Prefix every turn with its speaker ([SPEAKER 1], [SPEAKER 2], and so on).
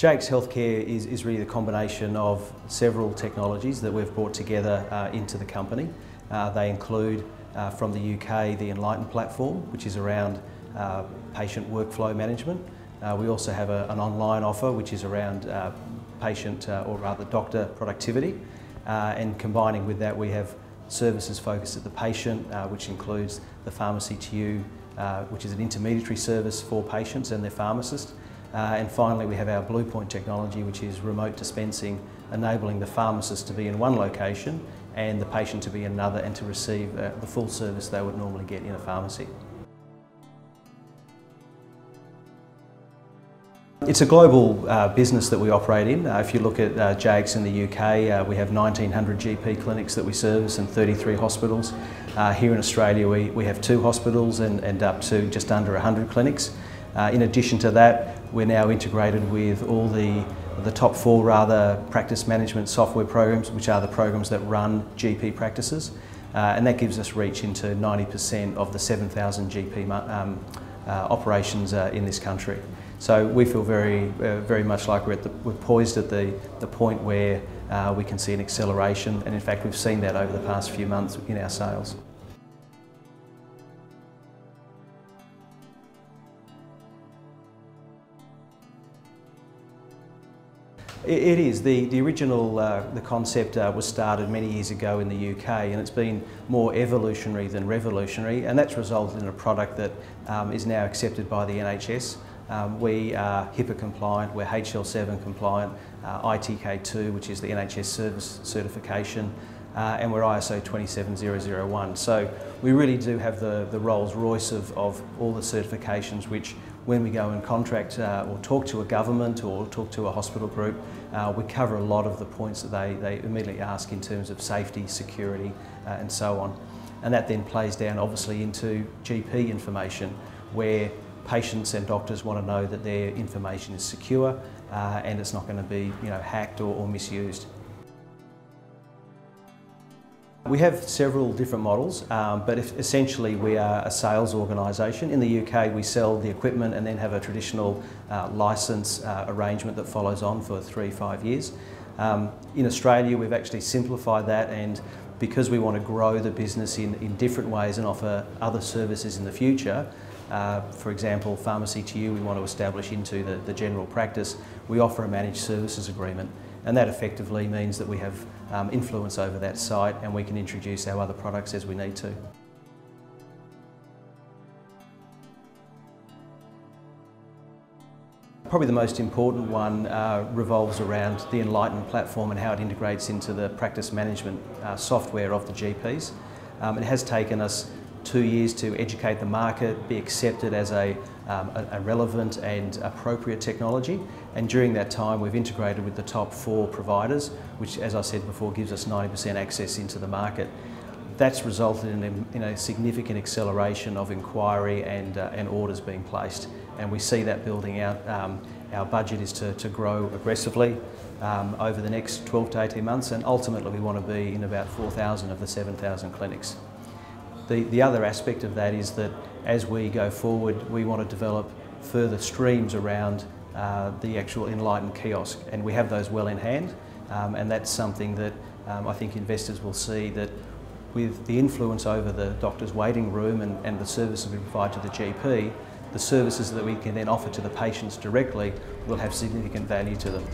[SPEAKER 1] Jayex Healthcare is really the combination of several technologies that we've brought together into the company. They include from the UK the Enlighten platform, which is around patient workflow management. We also have an online offer which is around patient or rather doctor productivity, and combining with that we have services focused at the patient, which includes the pharmacy to you, which is an intermediary service for patients and their pharmacist. And finally we have our Bluepoint technology, which is remote dispensing, enabling the pharmacist to be in one location and the patient to be in another and to receive the full service they would normally get in a pharmacy. It's a global business that we operate in. If you look at Jayex in the UK, we have 1900 GP clinics that we service and 33 hospitals. Here in Australia we have 2 hospitals and up to just under 100 clinics. In addition to that, we're now integrated with all the top 4 rather practice management software programs, which are the programs that run GP practices, and that gives us reach into 90% of the 7,000 GP operations in this country. So we feel very much like we're poised at the point where we can see an acceleration, and in fact we've seen that over the past few months in our sales. It is. The original the concept was started many years ago in the UK, and it's been more evolutionary than revolutionary, and that's resulted in a product that is now accepted by the NHS. We are HIPAA compliant, we're HL7 compliant, ITK2, which is the NHS service certification, and we're ISO 27001. So we really do have the Rolls Royce of all the certifications, which when we go and contract or talk to a government or talk to a hospital group, we cover a lot of the points that they immediately ask in terms of safety, security and so on. And that then plays down obviously into GP information, where patients and doctors want to know that their information is secure and it's not going to be hacked or misused. We have several different models, but essentially we are a sales organisation. In the UK we sell the equipment and then have a traditional licence arrangement that follows on for 3-5 years. In Australia we've actually simplified that, and because we want to grow the business in different ways and offer other services in the future, for example pharmacy to you we want to establish into the general practice, we offer a managed services agreement. And that effectively means that we have influence over that site and we can introduce our other products as we need to. Probably the most important one revolves around the Enlighten platform and how it integrates into the practice management software of the GPs. It has taken us 2 years to educate the market, be accepted as a relevant and appropriate technology, and during that time we've integrated with the top 4 providers, which, as I said before, gives us 90% access into the market. That's resulted in a significant acceleration of inquiry and orders being placed, and we see that building out. Our budget is to grow aggressively over the next 12 to 18 months, and ultimately we want to be in about 4,000 of the 7,000 clinics. The other aspect of that is that as we go forward we want to develop further streams around the actual Enlighten kiosk, and we have those well in hand, and that's something that I think investors will see, that with the influence over the doctor's waiting room and the services we provide to the GP, the services that we can then offer to the patients directly will have significant value to them.